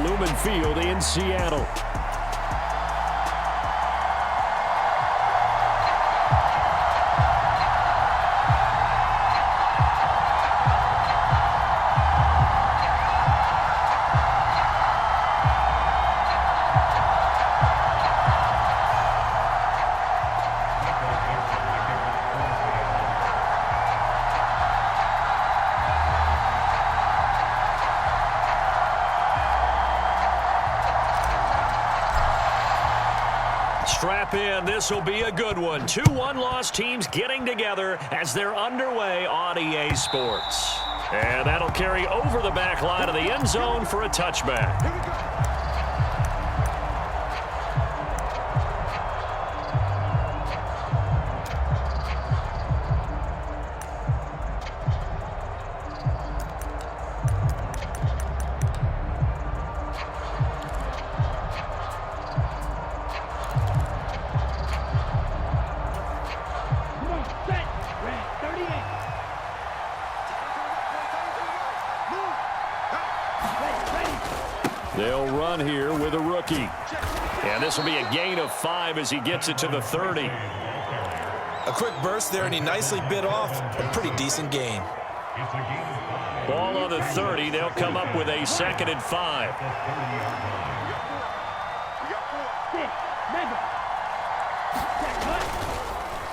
Lumen Field in Seattle. Strap in. This will be a good one. 2 one-loss teams getting together as they're underway on EA Sports. And that'll carry over the back line of the end zone for a touchback. Here we go. They'll run here with a rookie. And this will be a gain of 5 as he gets it to the 30. A quick burst there, and he nicely bit off a pretty decent gain. Ball on the 30. They'll come up with a 2nd and 5.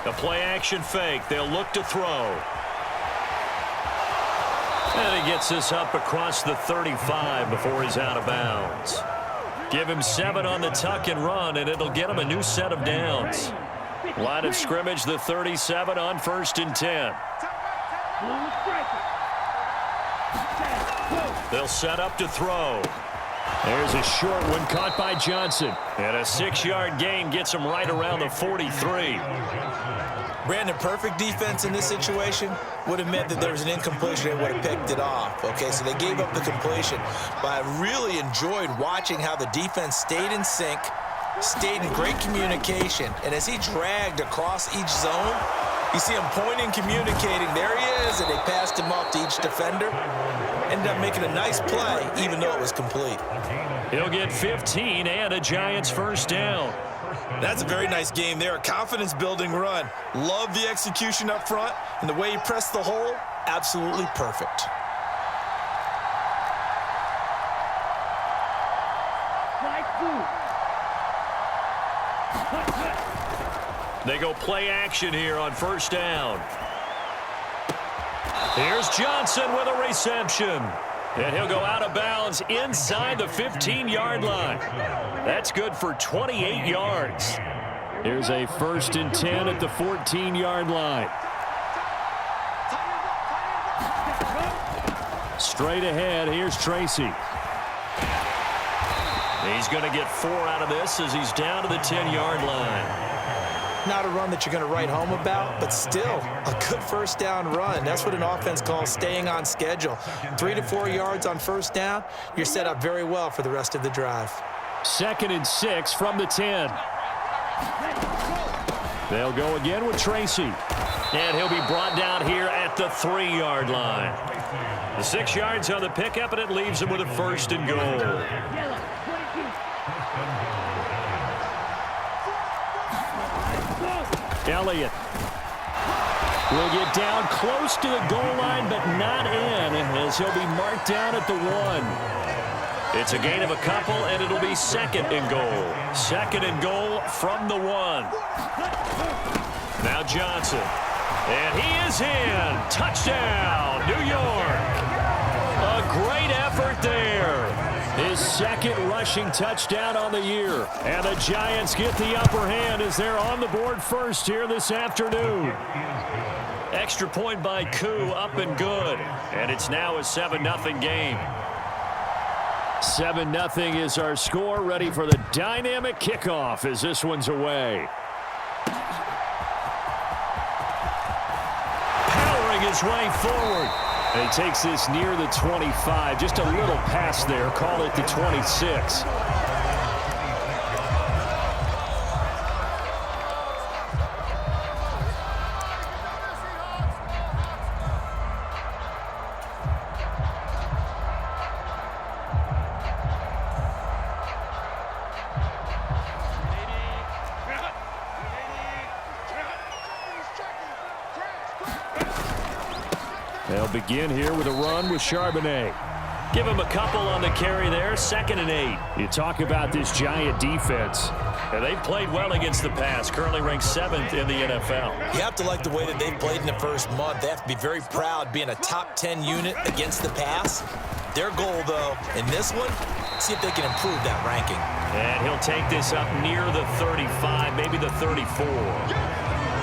A play-action fake. They'll look to throw. And he gets this up across the 35 before he's out of bounds. Give him 7 on the tuck and run, and it'll get him a new set of downs. Line of scrimmage, the 37 on 1st and 10. They'll set up to throw. There's a short one caught by Johnson. And a 6-yard gain gets him right around the 43. Brandon, perfect defense in this situation would have meant that there was an incompletion. They would have picked it off. Okay, so they gave up the completion. But I really enjoyed watching how the defense stayed in sync, stayed in great communication. And as he dragged across each zone, you see him pointing, communicating. There he is, and they passed him off to each defender. Ended up making a nice play, even though it was complete. He'll get 15 and a Giants 1st down. That's a very nice game there. A confidence-building run. Love the execution up front, and the way he pressed the hole, absolutely perfect. They go play action here on 1st down. Here's Johnson with a reception. And he'll go out of bounds inside the 15-yard line. That's good for 28 yards. Here's a 1st and 10 at the 14-yard line. Straight ahead, here's Tracy. He's going to get 4 out of this as he's down to the 10-yard line. Not a run that you're going to write home about, but still a good 1st down run. That's what an offense calls staying on schedule. 3 to 4 yards on 1st down, you're set up very well for the rest of the drive. 2nd and 6 from the 10. They'll go again with Tracy. And he'll be brought down here at the 3-yard line. The 6 yards on the pickup, and it leaves him with a 1st and goal. Elliott will get down close to the goal line, but not in, as he'll be marked down at the 1. It's a gain of a couple, and it'll be 2nd and goal. 2nd and goal from the 1. Now Johnson. And he is in. Touchdown, New York. A great effort there. His 2nd rushing touchdown on the year. And the Giants get the upper hand as they're on the board first here this afternoon. Extra point by Koo, up and good. And it's now a 7-0 game. 7-0 is our score, ready for the dynamic kickoff as this one's away. Powering his way forward. And he takes this near the 25. Just a little pass there. Call it the 26. They'll begin here with a run with Charbonnet. Give him a couple on the carry there, 2nd and 8. You talk about this Giant defense. And they've played well against the pass, currently ranked 7th in the NFL. You have to like the way that they've played in the first month. They have to be very proud being a top 10 unit against the pass. Their goal, though, in this one, see if they can improve that ranking. And he'll take this up near the 35, maybe the 34.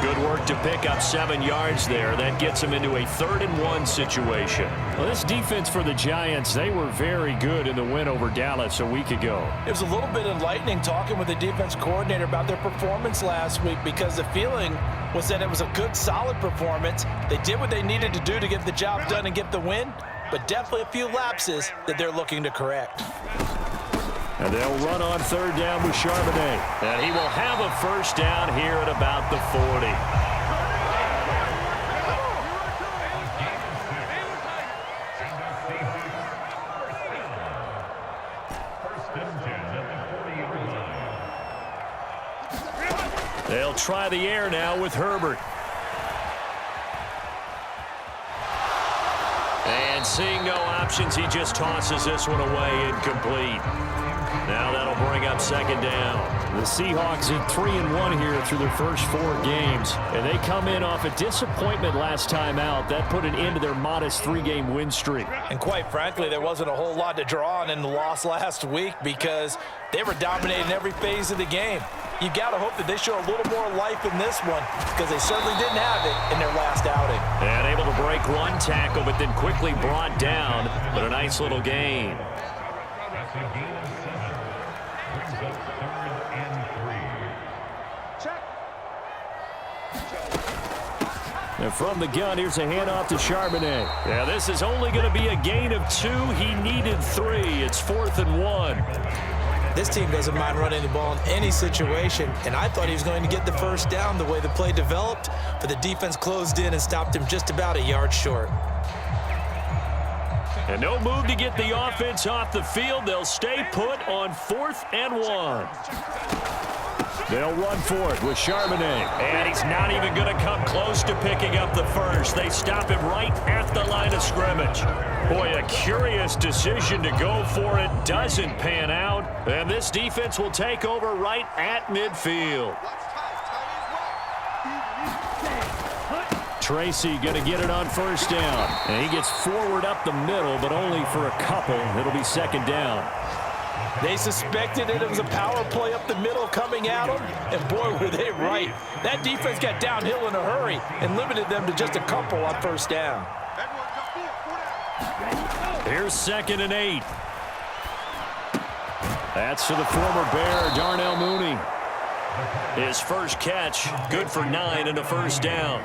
Good work to pick up 7 yards there. That gets him into a 3rd and 1 situation. Well, this defense for the Giants, they were very good in the win over Dallas a week ago. It was a little bit enlightening talking with the defense coordinator about their performance last week, because the feeling was that it was a good, solid performance. They did what they needed to do to get the job done and get the win, but definitely a few lapses that they're looking to correct. And they'll run on 3rd down with Charbonnet. And he will have a 1st down here at about the 40. They'll try the air now with Herbert. And seeing no options, he just tosses this one away, incomplete. Now that'll bring up 2nd down. The Seahawks at 3-1 here through their first 4 games. And they come in off a disappointment last time out. That put an end to their modest 3-game win streak. And quite frankly, there wasn't a whole lot to draw on in the loss last week, because they were dominating every phase of the game. You got to hope that they show a little more life in this one, because they certainly didn't have it in their last outing. And able to break 1 tackle, but then quickly brought down. But a nice little gain. And from the gun, here's a handoff to Charbonnet. Yeah, this is only going to be a gain of 2. He needed 3. It's 4th and 1. This team doesn't mind running the ball in any situation, and I thought he was going to get the 1st down the way the play developed, but the defense closed in and stopped him just about a yard short. And no move to get the offense off the field. They'll stay put on 4th and 1. They'll run for it with Charbonnet. And he's not even going to come close to picking up the 1st. They stop him right at the line of scrimmage. Boy, a curious decision to go for it. Doesn't pan out. And this defense will take over right at midfield. Tracy going to get it on 1st down. And he gets forward up the middle, but only for a couple. It'll be 2nd down. They suspected it was a power play up the middle coming at them, and boy, were they right. That defense got downhill in a hurry and limited them to just a couple on 1st down. Here's 2nd and 8. That's to the former Bear, Darnell Mooney. His first catch, good for 9 and a 1st down.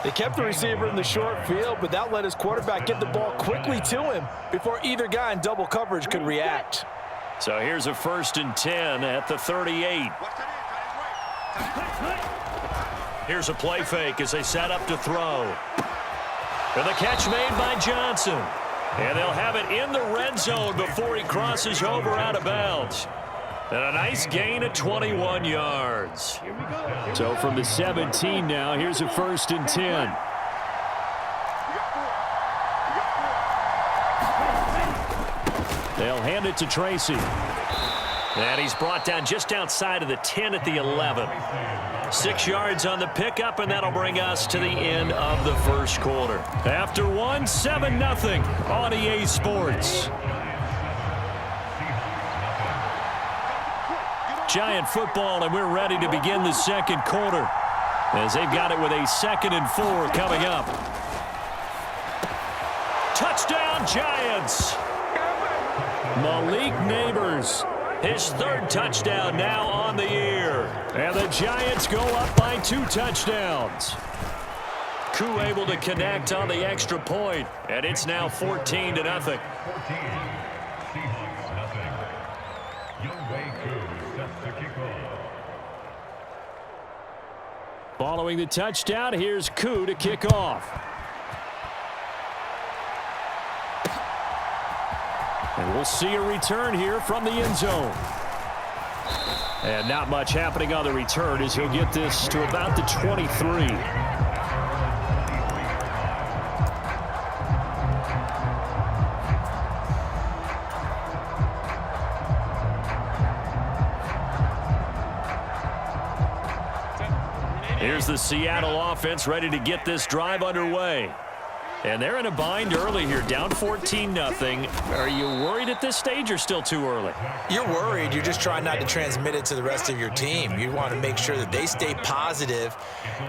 They kept the receiver in the short field, but that let his quarterback get the ball quickly to him before either guy in double coverage could react. So here's a 1st and 10 at the 38. Here's a play fake as they set up to throw. And the catch made by Johnson. And they'll have it in the red zone before he crosses over out of bounds. And a nice gain of 21 yards. So from the 17 now, here's a 1st and 10. They'll hand it to Tracy. And he's brought down just outside of the 10 at the 11. 6 yards on the pickup, and that'll bring us to the end of the first quarter. After 1, 7-0 on EA Sports. Giant football, and we're ready to begin the second quarter as they've got it with a 2nd and 4 coming up. Touchdown, Giants! Malik Neighbors, his 3rd touchdown now on the year. And the Giants go up by 2 touchdowns. Koo able to connect on the extra point, and it's now 14-0. Following the touchdown, here's Koo to kick off. And we'll see a return here from the end zone. And not much happening on the return as he'll get this to about the 23. Here's the Seattle offense ready to get this drive underway. And they're in a bind early here, down 14-0. Are you worried at this stage or still too early? You're worried. You're just trying not to transmit it to the rest of your team. You want to make sure that they stay positive,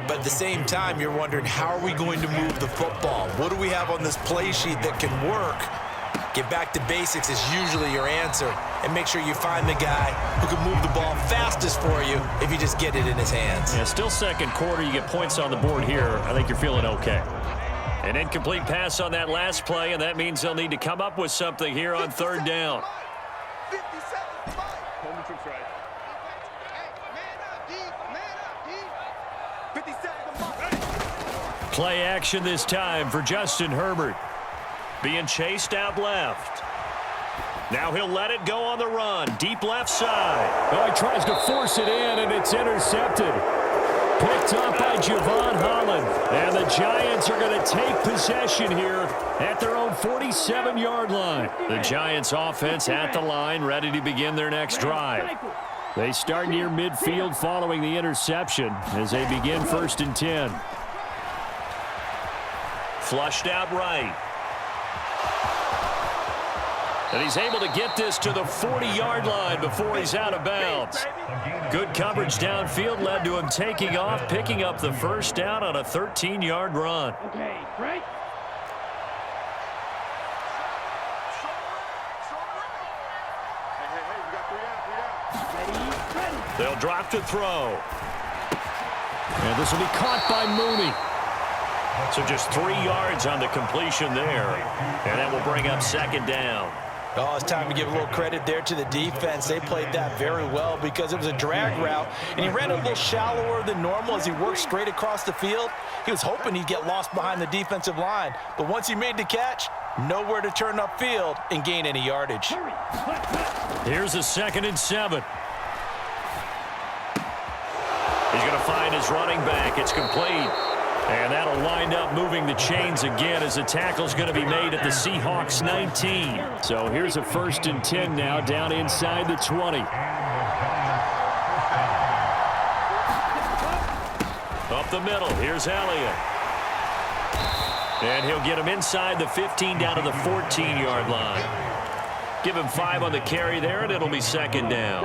but at the same time, you're wondering, how are we going to move the football? What do we have on this play sheet that can work? Get back to basics is usually your answer, and make sure you find the guy who can move the ball fastest for you if you just get it in his hands. Yeah, still second quarter. You get points on the board here. I think you're feeling okay. An incomplete pass on that last play, and that means they'll need to come up with something here on third down. Play action this time for Justin Herbert. Being chased out left. Now he'll let it go on the run. Deep left side. Oh, he tries to force it in, and it's intercepted. Picked up by Javon Holland. And the Giants are going to take possession here at their own 47-yard line. The Giants offense at the line, ready to begin their next drive. They start near midfield following the interception as they begin 1st and 10. Flushed out right. And he's able to get this to the 40-yard line before he's out of bounds. Good coverage downfield led to him taking off, picking up the first down on a 13-yard run. Okay, right? They'll drop to throw. And this will be caught by Mooney. So just 3 yards on the completion there. And that will bring up second down. Oh, it's time to give a little credit there to the defense. They played that very well because it was a drag route, and he ran a little shallower than normal as he worked straight across the field. He was hoping he'd get lost behind the defensive line, but once he made the catch, nowhere to turn upfield and gain any yardage. Here's a 2nd and 7. He's going to find his running back. It's complete. And that'll wind up moving the chains again as the tackle's going to be made at the Seahawks 19. So here's a 1st and 10 now down inside the 20. Up the middle, here's Elliott. And he'll get him inside the 15 down to the 14-yard line. Give him 5 on the carry there, and it'll be second down.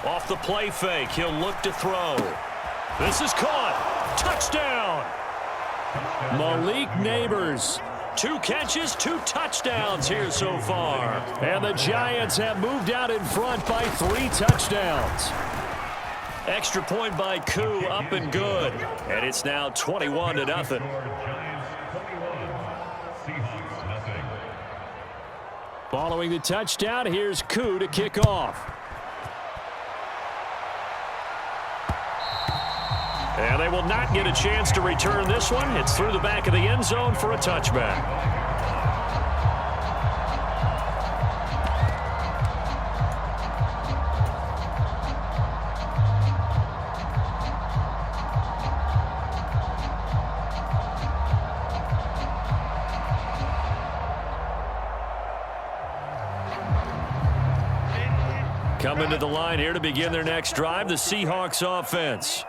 Off the play fake, he'll look to throw. This is caught. Touchdown. Malik Neighbors. 2 catches, 2 touchdowns here so far. And the Giants have moved out in front by 3 touchdowns. Extra point by Koo, up and good. And it's now 21-0. Following the touchdown, here's Koo to kick off. And they will not get a chance to return this one. It's through the back of the end zone for a touchback. Coming to the line here to begin their next drive, the Seahawks offense.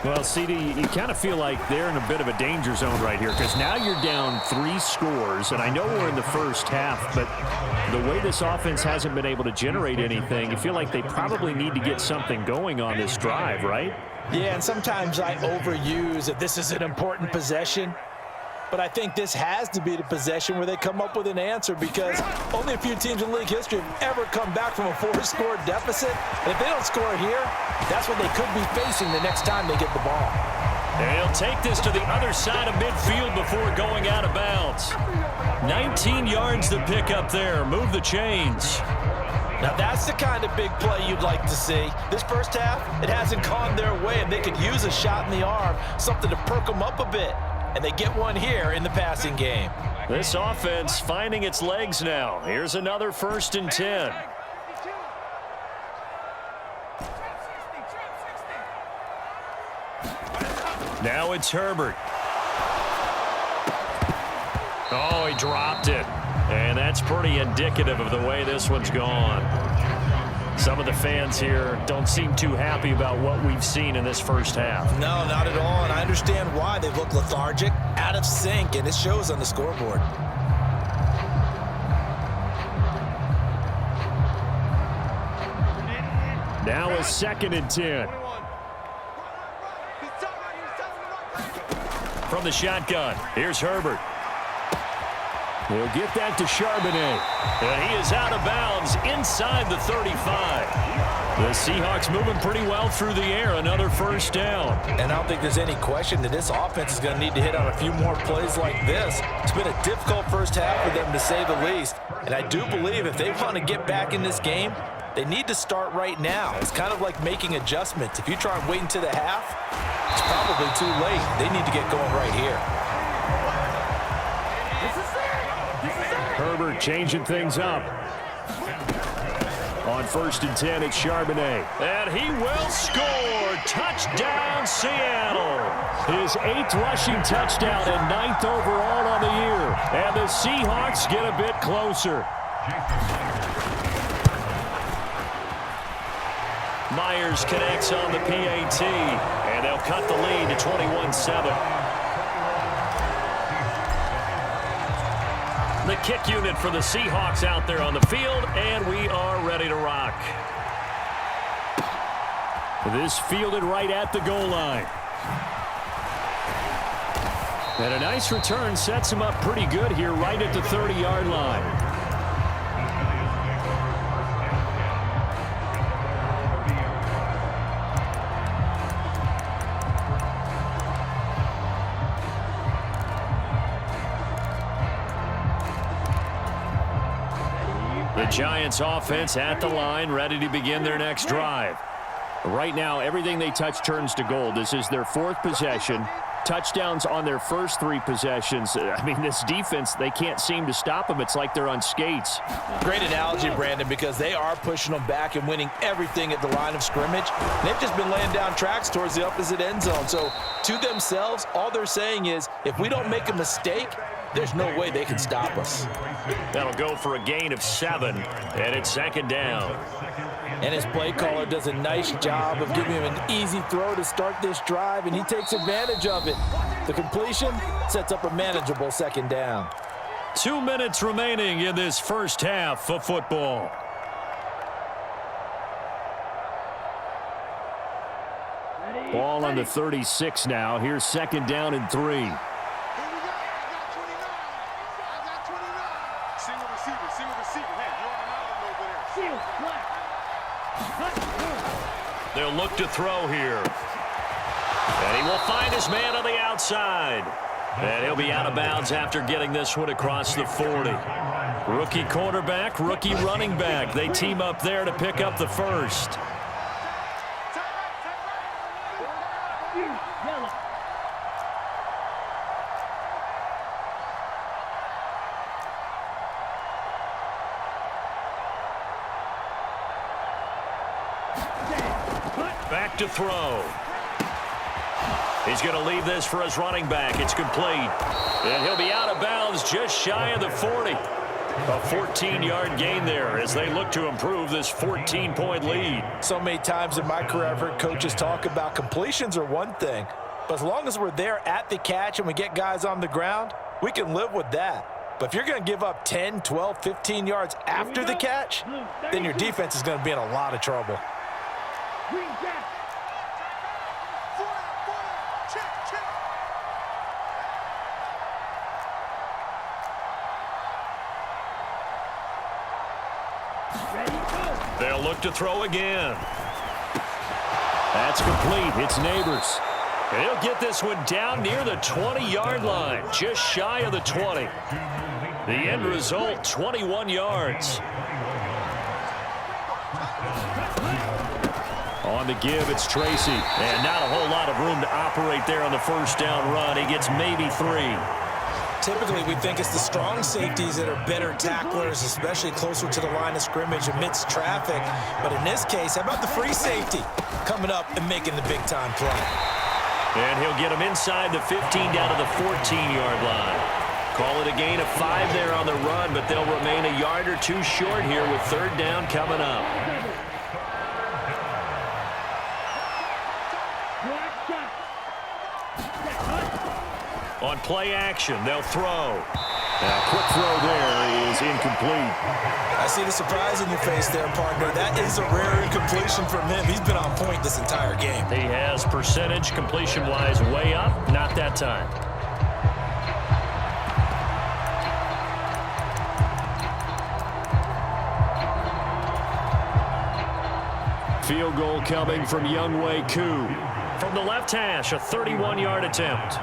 Well, CD, you kind of feel like they're in a bit of a danger zone right here because now you're down 3 scores, and I know we're in the first half, but the way this offense hasn't been able to generate anything, you feel like they probably need to get something going on this drive, right? Yeah, and sometimes I overuse that this is an important possession. But I think this has to be the possession where they come up with an answer because only a few teams in league history have ever come back from a 4-score deficit. And if they don't score here, that's what they could be facing the next time they get the ball. And he'll take this to the other side of midfield before going out of bounds. 19 yards to pick up there. Move the chains. Now that's the kind of big play you'd like to see. This first half, it hasn't gone their way, and they could use a shot in the arm, something to perk them up a bit. And they get one here in the passing game. This offense finding its legs now. Here's another 1st and 10. Now it's Herbert. Oh, he dropped it. And that's pretty indicative of the way this one's gone. Some of the fans here don't seem too happy about what we've seen in this first half. No, not at all, and I understand why. They look lethargic, out of sync, and it shows on the scoreboard. Now a 2nd and 10. From the shotgun, here's Herbert. He'll get that to Charbonnet. And he is out of bounds inside the 35. The Seahawks moving pretty well through the air. Another first down. And I don't think there's any question that this offense is going to need to hit on a few more plays like this. It's been a difficult first half for them, to say the least. And I do believe if they want to get back in this game, they need to start right now. It's kind of like making adjustments. If you try and wait until the half, it's probably too late. They need to get going right here. Herbert changing things up. On 1st and 10, it's Charbonnet. And he will score. Touchdown, Seattle. His 8th rushing touchdown and 9th overall on the year. And the Seahawks get a bit closer. Myers connects on the PAT. And they'll cut the lead to 21-7. The kick unit for the Seahawks out there on the field, and we are ready to rock. This fielded right at the goal line. And a nice return sets him up pretty good here right at the 30-yard line. The Giants offense at the line, ready to begin their next drive. Right now, everything they touch turns to gold. This is their 4th possession. Touchdowns on their first 3 possessions. I mean, this defense, they can't seem to stop them. It's like they're on skates. Great analogy, Brandon, because they are pushing them back and winning everything at the line of scrimmage. They've just been laying down tracks towards the opposite end zone. So to themselves, all they're saying is, if we don't make a mistake, there's no way they can stop us. That'll go for a gain of 7, and it's 2nd down. And his play caller does a nice job of giving him an easy throw to start this drive, and he takes advantage of it. The completion sets up a manageable 2nd down. 2 minutes remaining in this first half of football. Ball on the 36 now. Here's 2nd down and 3. They'll look to throw here. And he will find his man on the outside. And he'll be out of bounds after getting this one across the 40. Rookie quarterback, rookie running back. They team up there to pick up the first. Back to throw. He's going to leave this for his running back. It's complete. And he'll be out of bounds just shy of the 40. A 14-yard gain there as they look to improve this 14-point lead. So many times in my career, I've heard coaches talk about completions are one thing, but as long as we're there at the catch and we get guys on the ground, we can live with that. But if you're going to give up 10, 12, 15 yards after the catch, then your defense is going to be in a lot of trouble. They'll look to throw again. That's complete. It's Neighbors. And he'll get this one down near the 20-yard line, just shy of the 20. The end result, 21 yards. On the give, it's Tracy. And not a whole lot of room to operate there on the first down run. He gets maybe 3. Typically, we think it's the strong safeties that are better tacklers, especially closer to the line of scrimmage amidst traffic. But in this case, how about the free safety coming up and making the big-time play? And he'll get him inside the 15 down to the 14-yard line. Call it a gain of 5 there on the run, but they'll remain a yard or two short here with third down coming up. On play action, they'll throw. Now, quick throw there is incomplete. I see the surprise in your face there, partner. That is a rare incompletion from him. He's been on point this entire game. He has percentage completion-wise way up. Not that time. Field goal coming from Younghoe Koo. From the left hash, a 31-yard attempt.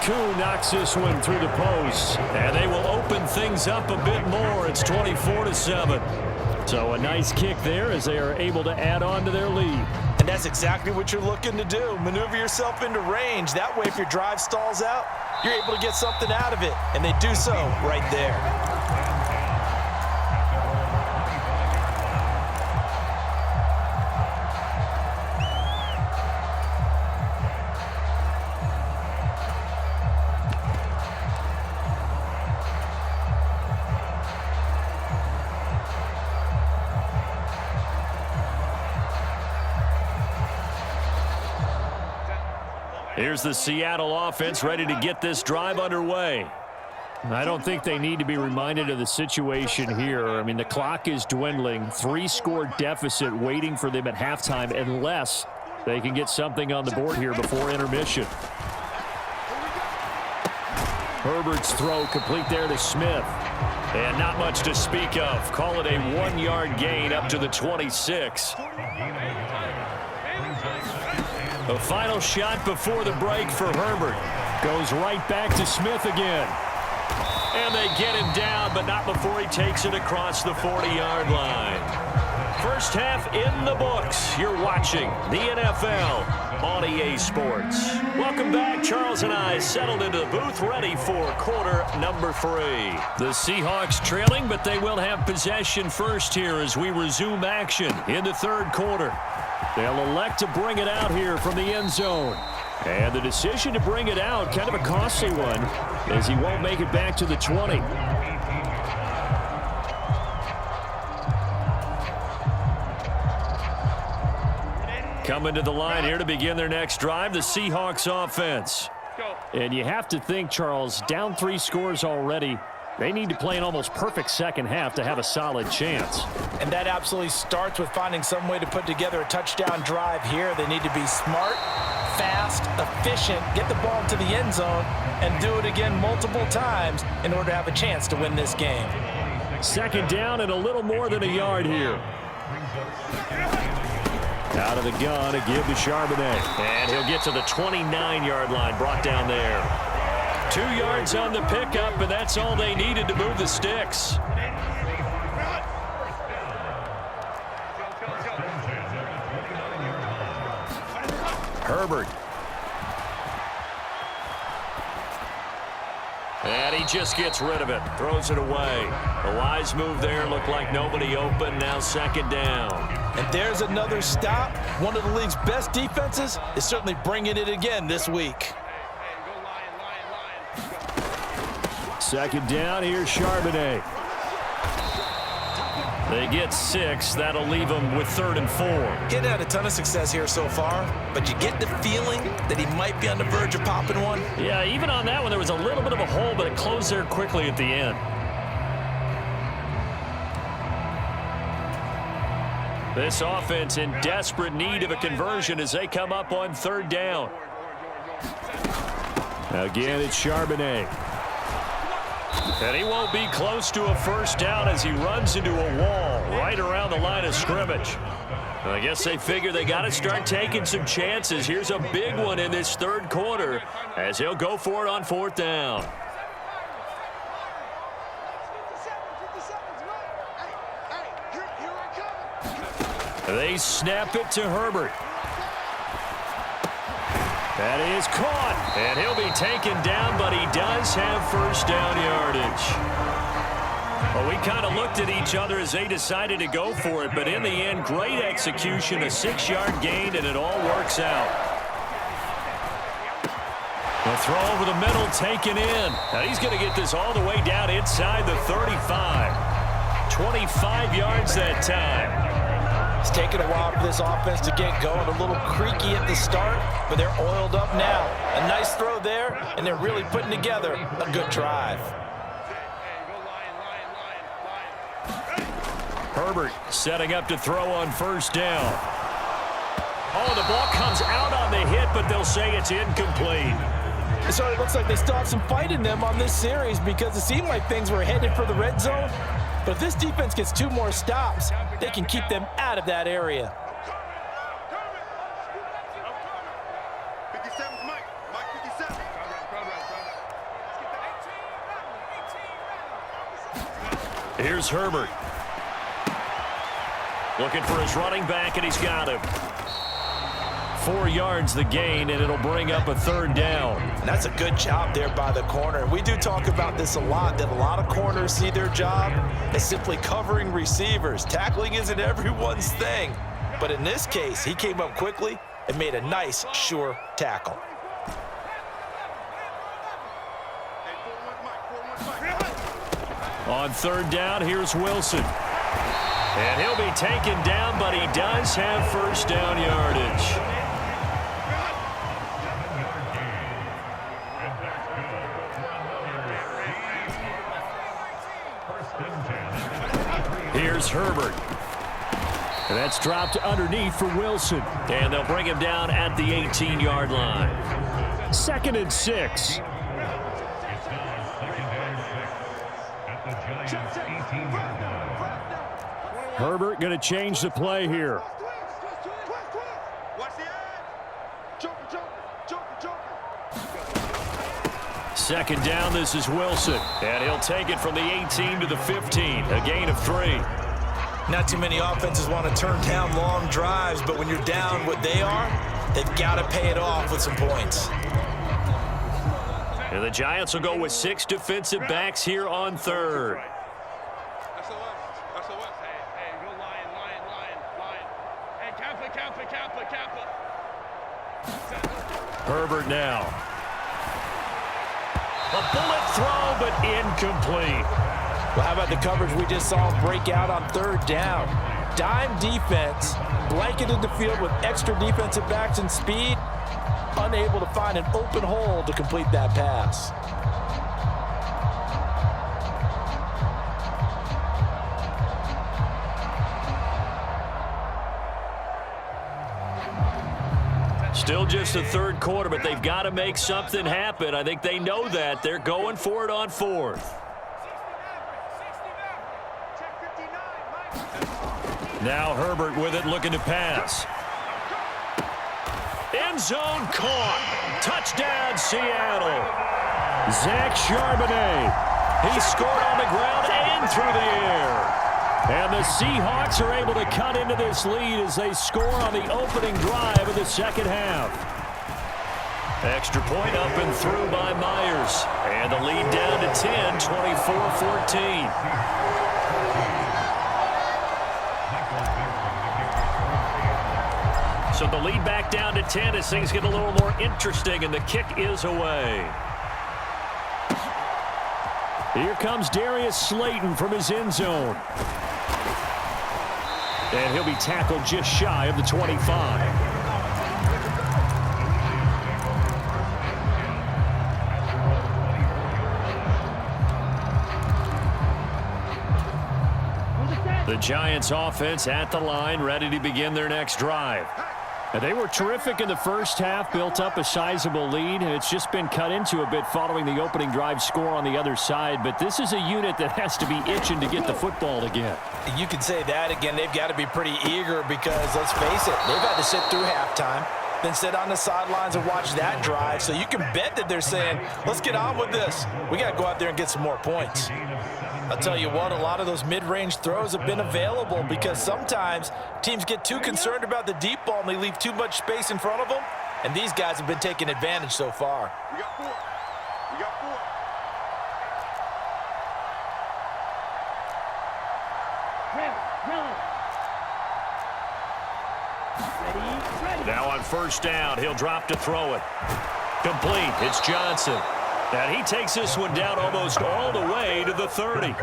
Koo knocks this one through the post, and they will open things up a bit more. It's 24-7. So a nice kick there as they are able to add on to their lead. And that's exactly what you're looking to do. Maneuver yourself into range. That way, if your drive stalls out, you're able to get something out of it. And they do so right there. Here's the Seattle offense ready to get this drive underway. I don't think they need to be reminded of the situation here. I mean, the clock is dwindling. 3-score deficit waiting for them at halftime unless they can get something on the board here before intermission. Herbert's throw complete there to Smith. And not much to speak of. Call it a 1-yard gain up to the 26. The final shot before the break for Herbert. Goes right back to Smith again. And they get him down, but not before he takes it across the 40-yard line. First half in the books. You're watching the NFL on EA Sports. Welcome back. Charles and I settled into the booth, ready for quarter number 3. The Seahawks trailing, but they will have possession first here as we resume action in the third quarter. They'll elect to bring it out here from the end zone. And the decision to bring it out, kind of a costly one, as he won't make it back to the 20. Coming to the line here to begin their next drive, the Seahawks offense. And you have to think, Charles, down 3 scores already. They need to play an almost perfect second half to have a solid chance. And that absolutely starts with finding some way to put together a touchdown drive here. They need to be smart, fast, efficient, get the ball to the end zone, and do it again multiple times in order to have a chance to win this game. Second down and a little more than a yard here. Out of the gun, a give to Charbonnet. And he'll get to the 29-yard line, brought down there. 2 yards on the pickup, and that's all they needed to move the sticks. Herbert. And he just gets rid of it, throws it away. A wise move there, looked like nobody open, now second down. And there's another stop. One of the league's best defenses is certainly bringing it again this week. Second down, here's Charbonnet. They get 6. That'll leave them with 3rd and 4. Getting had a ton of success here so far, but you get the feeling that he might be on the verge of popping one. Yeah, even on that one, there was a little bit of a hole, but it closed there quickly at the end. This offense in desperate need of a conversion as they come up on 3rd down. Again, it's Charbonnet. And he won't be close to a first down as he runs into a wall right around the line of scrimmage. I guess they figure they got to start taking some chances. Here's a big one in this third quarter as he'll go for it on 4th down. They snap it to Herbert. That is caught, and he'll be taken down, but he does have first down yardage. Well, we kind of looked at each other as they decided to go for it, but in the end, great execution, a 6-yard gain, and it all works out. The throw over the middle taken in. Now he's going to get this all the way down inside the 35. 25 yards that time. It's taken a while for this offense to get going. A little creaky at the start, but they're oiled up now. A nice throw there, and they're really putting together a good drive. Herbert setting up to throw on first down. Oh, the ball comes out on the hit, but they'll say it's incomplete. So it looks like they still have some fight in them on this series because it seemed like things were headed for the red zone. But if this defense gets 2 more stops, they can keep them out of that area. Here's Herbert. Looking for his running back, and he's got him. 4 yards the gain, and it'll bring up a third down. And that's a good job there by the corner. We do talk about this a lot, that a lot of corners see their job as simply covering receivers. Tackling isn't everyone's thing. But in this case, he came up quickly and made a nice, sure tackle. On third down, here's Wilson. And he'll be taken down, but he does have first down yardage. Here's Herbert. And that's dropped underneath for Wilson. And they'll bring him down at the 18-yard line. 2nd and 6. Herbert going to change the play here. Second down, this is Wilson. And he'll take it from the 18 to the 15. A gain of 3. Not too many offenses want to turn down long drives, but when you're down what they are, they've got to pay it off with some points. And the Giants will go with 6 defensive backs here on third. Herbert now. A bullet throw, but incomplete. Well, how about the coverage we just saw break out on third down? Dime defense, blanketed the field with extra defensive backs and speed, unable to find an open hole to complete that pass. Still just the third quarter, but they've got to make something happen. I think they know that. They're going for it on fourth. Now Herbert with it, looking to pass. End zone caught. Touchdown, Seattle. Zach Charbonnet. He scored on the ground and through the air. And the Seahawks are able to cut into this lead as they score on the opening drive of the second half. Extra point up and through by Myers. And the lead down to 10, 24-14. So the lead back down to 10 as things get a little more interesting, and the kick is away. Here comes Darius Slayton from his end zone. And he'll be tackled just shy of the 25. The Giants offense at the line, ready to begin their next drive. And they were terrific in the first half, built up a sizable lead, and it's just been cut into a bit following the opening drive score on the other side. But this is a unit that has to be itching to get the football again. You can say that again. They've got to be pretty eager because, let's face it, they've had to sit through halftime, then sit on the sidelines and watch that drive. So you can bet that they're saying, let's get on with this. We got to go out there and get some more points. I'll tell you what, a lot of those mid-range throws have been available because sometimes teams get too concerned about the deep ball and they leave too much space in front of them, and these guys have been taking advantage so far. We got 4. We got 4. Now on first down, he'll drop to throw it. Complete. It's Johnson. And he takes this one down almost all the way to the 30.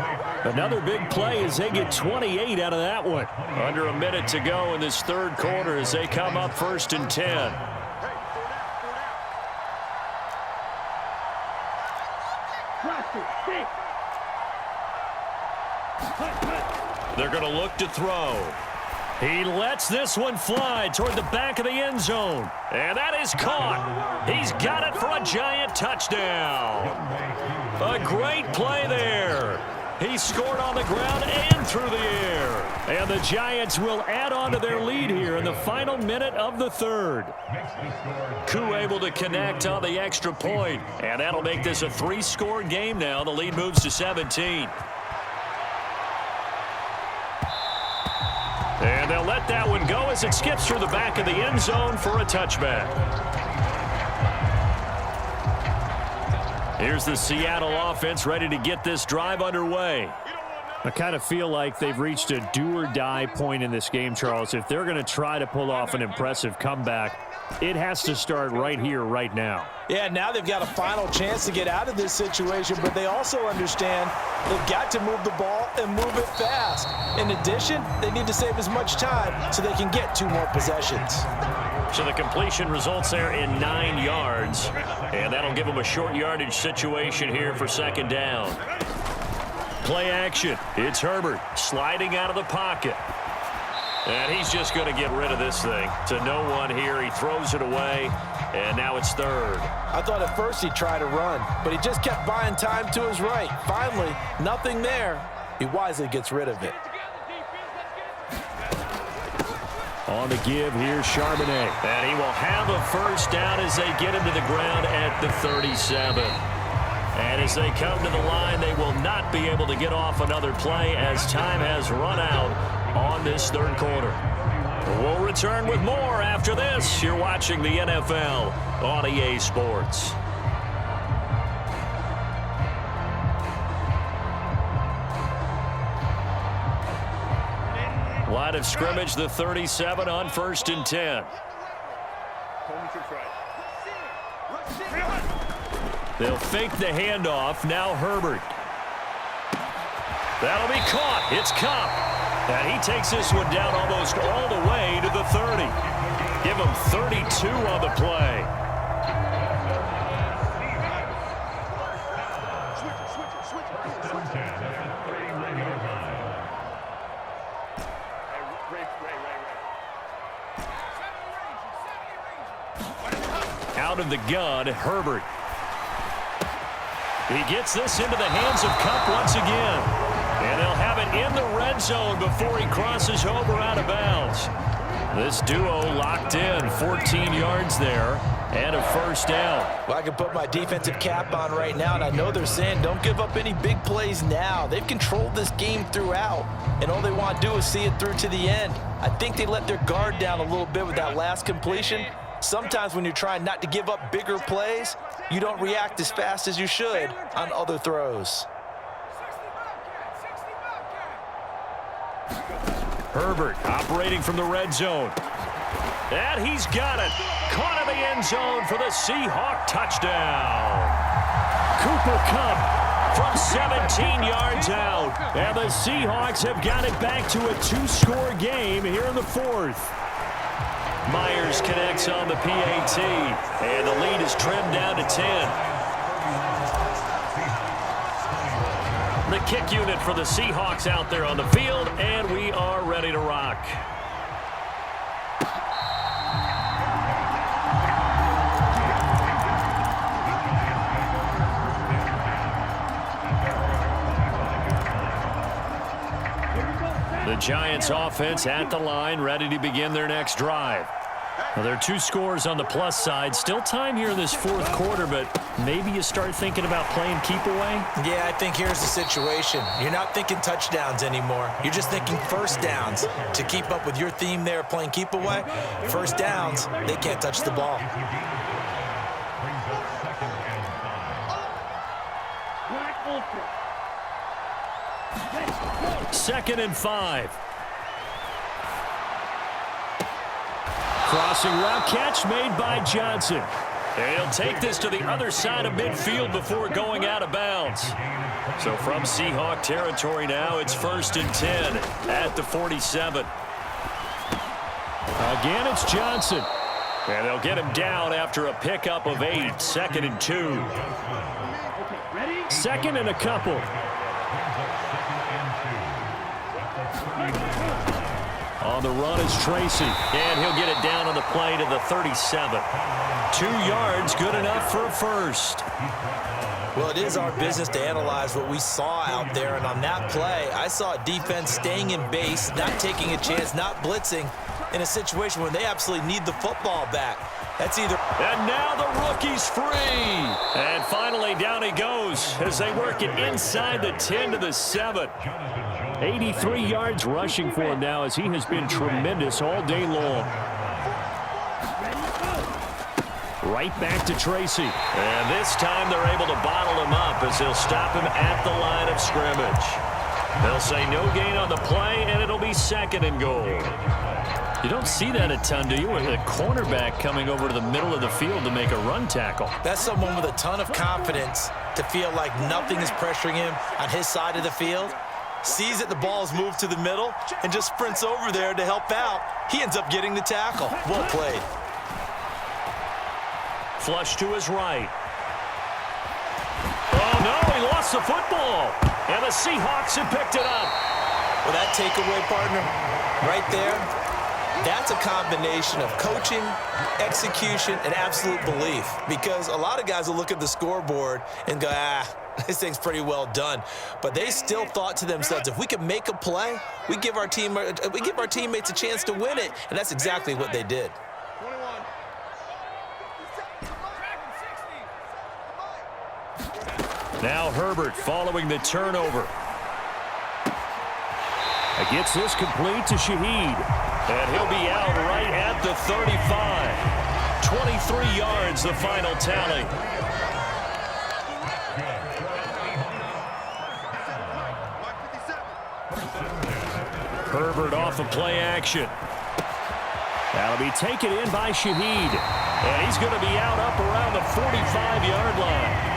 Another big play as they get 28 out of that one. Under a minute to go in this third quarter as they come up 1st and 10. They're going to look to throw. He lets this one fly toward the back of the end zone. And that is caught. He's got it for a giant touchdown. A great play there. He scored on the ground and through the air. And the Giants will add on to their lead here in the final minute of the third. Koo able to connect on the extra point. And that'll make this a 3-score game now. The lead moves to 17. And they'll let that one go as it skips through the back of the end zone for a touchback. Here's the Seattle offense ready to get this drive underway. I kind of feel like they've reached a do-or-die point in this game, Charles. If they're going to try to pull off an impressive comeback, it has to start right here, right now. Yeah, now they've got a final chance to get out of this situation, but they also understand they've got to move the ball and move it fast. In addition, they need to save as much time so they can get 2 more possessions. So the completion results there in 9 yards, and that'll give them a short yardage situation here for 2nd down. Play action. It's Herbert sliding out of the pocket. And he's just going to get rid of this thing. To no one here. He throws it away, and now it's 3rd. I thought at first he'd try to run, but he just kept buying time to his right. Finally, nothing there. He wisely gets rid of it. On the give, here's Charbonnet. And he will have a 1st down as they get him to the ground at the 37. And as they come to the line, they will not be able to get off another play as time has run out on this 3rd quarter. We'll return with more after this. You're watching the NFL on EA Sports. Line of scrimmage, the 37 on 1st and 10. They'll fake the handoff. Now Herbert. That'll be caught. It's Kupp. And he takes this one down almost all the way to the 30. Give him 32 on the play. Out of the gun, Herbert. He gets this into the hands of Kupp once again. And they'll have it in the red zone before he crosses over out of bounds. This duo locked in, 14 yards there, and a 1st down. Well, I can put my defensive cap on right now, and I know they're saying don't give up any big plays now. They've controlled this game throughout, and all they want to do is see it through to the end. I think they let their guard down a little bit with that last completion. Sometimes when you're trying not to give up bigger plays, you don't react as fast as you should on other throws. Herbert operating from the red zone. And he's got it. Caught in the end zone for the Seahawk touchdown. Cooper Kupp from 17 yards out. And the Seahawks have got it back to a 2-score game here in the 4th. Myers connects on the PAT, and the lead is trimmed down to 10. The kick unit for the Seahawks out there on the field, and we are ready to rock. The Giants offense at the line, ready to begin their next drive. Well, there are 2 scores on the plus side. Still time here in this 4th quarter, but maybe you start thinking about playing keep away? Yeah, I think here's the situation. You're not thinking touchdowns anymore. You're just thinking 1st downs. To keep up with your theme there, playing keep away, 1st downs, they can't touch the ball. Second and 5. Crossing route catch made by Johnson. And he'll take this to the other side of midfield before going out of bounds. So from Seahawk territory now, it's 1st and 10 at the 47. Again, it's Johnson. And they'll get him down after a pickup of 8, 2nd and 2. 2nd and a couple. On the run is Tracy. And he'll get it down on the play to the 37. 2 yards, good enough for a first. Well, it is our business to analyze what we saw out there, and on that play, I saw a defense staying in base, not taking a chance, not blitzing in a situation where they absolutely need the football back. That's either... And now the rookie's free. And finally, down he goes as they work it inside the 10 to the 7. 83 yards rushing for him now as he has been tremendous all day long. Right back to Tracy. And this time they're able to bottle him up as they'll stop him at the line of scrimmage. They'll say no gain on the play, and it'll be 2nd and goal. You don't see that a ton, do you? With a cornerback coming over to the middle of the field to make a run tackle. That's someone with a ton of confidence to feel like nothing is pressuring him on his side of the field. Sees that the ball's moved to the middle and just sprints over there to help out. He ends up getting the tackle. Well played. Flush to his right. Oh, no, he lost the football. And the Seahawks have picked it up. Well, that takeaway, partner, right there, that's a combination of coaching, execution, and absolute belief. Because a lot of guys will look at the scoreboard and go, this thing's pretty well done. But they still thought to themselves, if we can make a play, we give our teammates a chance to win it. And that's exactly what they did. Now Herbert following the turnover. Gets this complete to Shaheed. And he'll be out right at the 35. 23 yards, the final tally. Herbert off of play action. That'll be taken in by Shaheed. And he's going to be out up around the 45-yard line.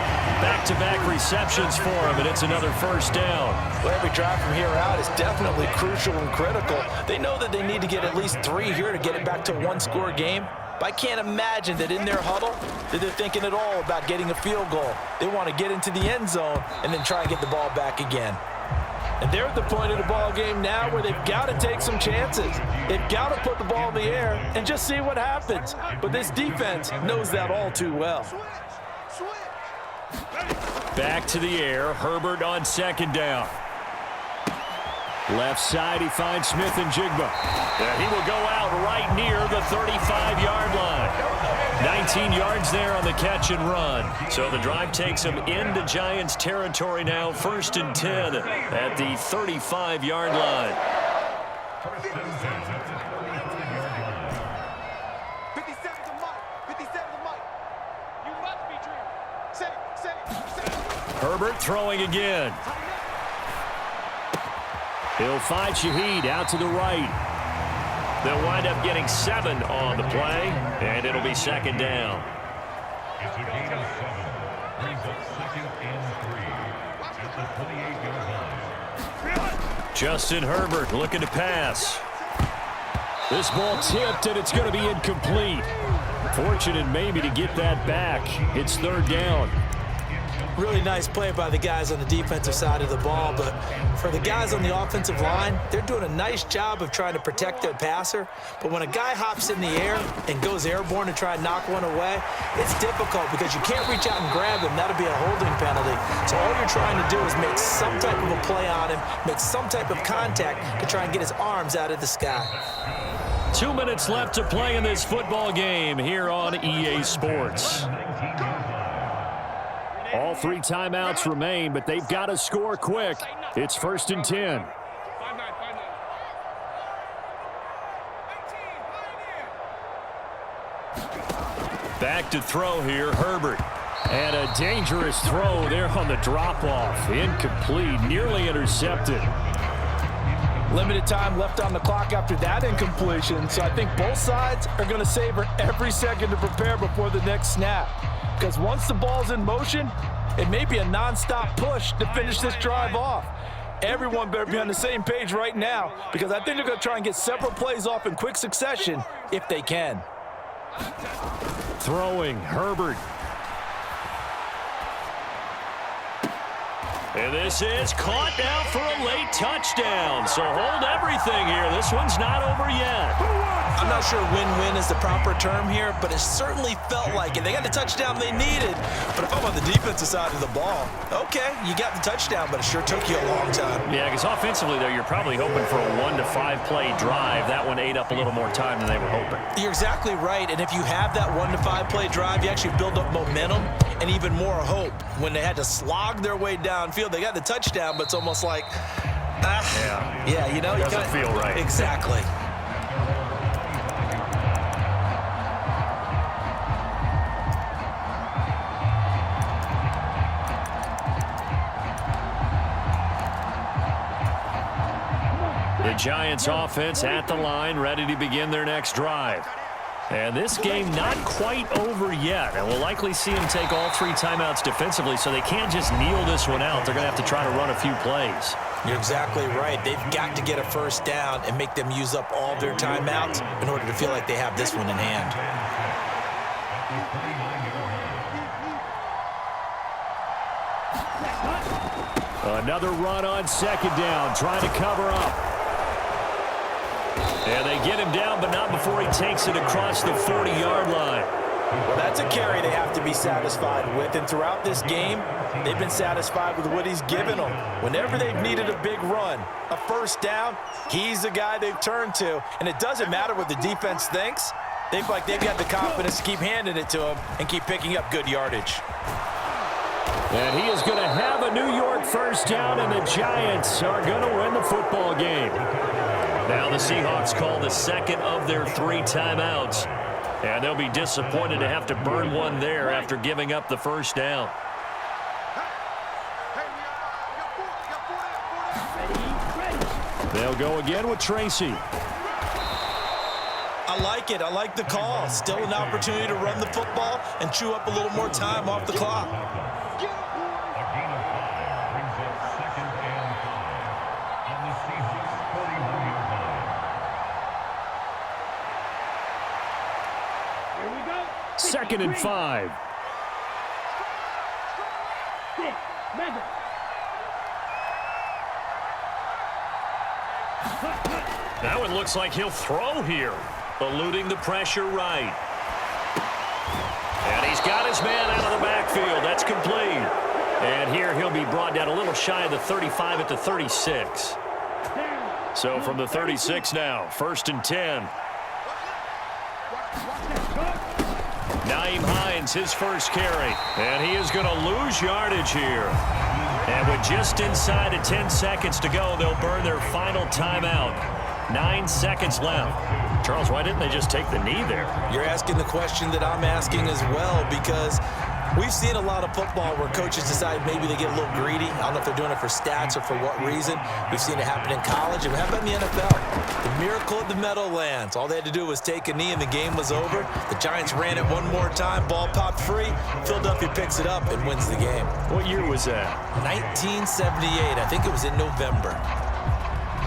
Back-to-back receptions for him, and it's another first down. Well, every drive from here out is definitely crucial and critical. They know that they need to get at least 3 here to get it back to a one-score game. But I can't imagine that in their huddle that they're thinking at all about getting a field goal. They want to get into the end zone and then try and get the ball back again. And they're at the point of the ball game now where they've got to take some chances. They've got to put the ball in the air and just see what happens. But this defense knows that all too well. Back to the air. Herbert on 2nd down. Left side, he finds Smith and Jigba. And he will go out right near the 35-yard line. 19 yards there on the catch and run. So the drive takes him into Giants territory now. 1st and 10 at the 35-yard line. 57 to Mike. 57 to Mike. You must be dreaming. Say. Herbert throwing again. He'll find Shaheed out to the right. They'll wind up getting 7 on the play, and it'll be 2nd down. It's a gain of 7. Brings up 2nd and 3 at the 28-yard line. Justin Herbert looking to pass. This ball tipped, and it's going to be incomplete. Fortunate maybe to get that back. It's 3rd down. Really nice play by the guys on the defensive side of the ball, but for the guys on the offensive line, they're doing a nice job of trying to protect their passer. But when a guy hops in the air and goes airborne to try and knock one away, it's difficult because you can't reach out and grab him. That'll be a holding penalty. So all you're trying to do is make some type of a play on him, make some type of contact to try and get his arms out of the sky. 2 minutes left to play in this football game here on EA Sports. All 3 timeouts remain, but they've got to score quick. It's 1st and 10. Back to throw here, Herbert. And a dangerous throw there on the drop-off. Incomplete, nearly intercepted. Limited time left on the clock after that incompletion, so I think both sides are going to savor every second to prepare before the next snap. Because once the ball's in motion, it may be a nonstop push to finish this drive off. Everyone better be on the same page right now, because I think they're going to try and get several plays off in quick succession if they can. Throwing, Herbert. And this is caught now for a late touchdown. So hold everything here. This one's not over yet. I'm not sure win-win is the proper term here, but it certainly felt like it. They got the touchdown they needed, but if I'm on the defensive side of the ball, okay, you got the touchdown, but it sure took you a long time. Yeah, because offensively there, you're probably hoping for a 1 to 5 play drive. That one ate up a little more time than they were hoping. You're exactly right, and if you have that 1 to 5 play drive, you actually build up momentum and even more hope. When they had to slog their way downfield, they got the touchdown, but it's almost like, yeah, you know, you doesn't feel right. Exactly. The Giants offense at the line, ready to begin their next drive. And this game not quite over yet. And we'll likely see them take all 3 timeouts defensively, so they can't just kneel this one out. They're going to have to try to run a few plays. You're exactly right. They've got to get a first down and make them use up all their timeouts in order to feel like they have this one in hand. Another run on second down, trying to cover up. And they get him down, but not before he takes it across the 40-yard line. Well, that's a carry they have to be satisfied with, and throughout this game, they've been satisfied with what he's given them. Whenever they've needed a big run, a first down, he's the guy they've turned to. And it doesn't matter what the defense thinks. They feel like they've got the confidence to keep handing it to him and keep picking up good yardage. And he is going to have a New York first down, and the Giants are going to win the football game. Now the Seahawks call the second of their 3 timeouts. And they'll be disappointed to have to burn one there after giving up the first down. They'll go again with Tracy. I like it. I like the call. Still an opportunity to run the football and chew up a little more time off the clock. Second and 5. That one looks like he'll throw here. Eluding the pressure right. And he's got his man out of the backfield. That's complete. And here he'll be brought down a little shy of the 35 at the 36. So from the 36 now, 1st and 10. Naeem Hines, his first carry. And he is going to lose yardage here. And with just inside of 10 seconds to go, they'll burn their final timeout. 9 seconds left. Charles, why didn't they just take the knee there? You're asking the question that I'm asking as well, because we've seen a lot of football where coaches decide maybe they get a little greedy. I don't know if they're doing it for stats or for what reason. We've seen it happen in college, and it happened in the NFL. The miracle of the Meadowlands. All they had to do was take a knee, and the game was over. The Giants ran it one more time. Ball popped free. Philadelphia picks it up and wins the game. What year was that? 1978. I think it was in November.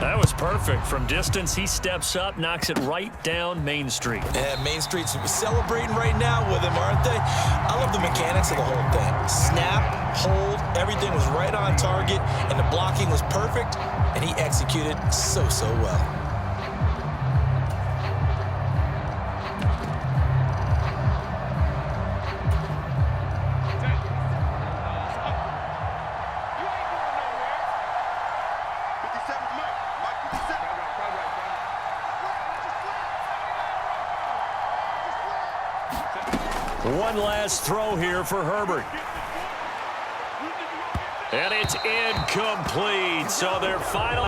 That was perfect. From distance, he steps up, knocks it right down Main Street. And Main Street's celebrating right now with him, aren't they? I love the mechanics of the whole thing. Snap, hold, everything was right on target, and the blocking was perfect, and he executed so well. One last throw here for Herbert. And it's incomplete. So their final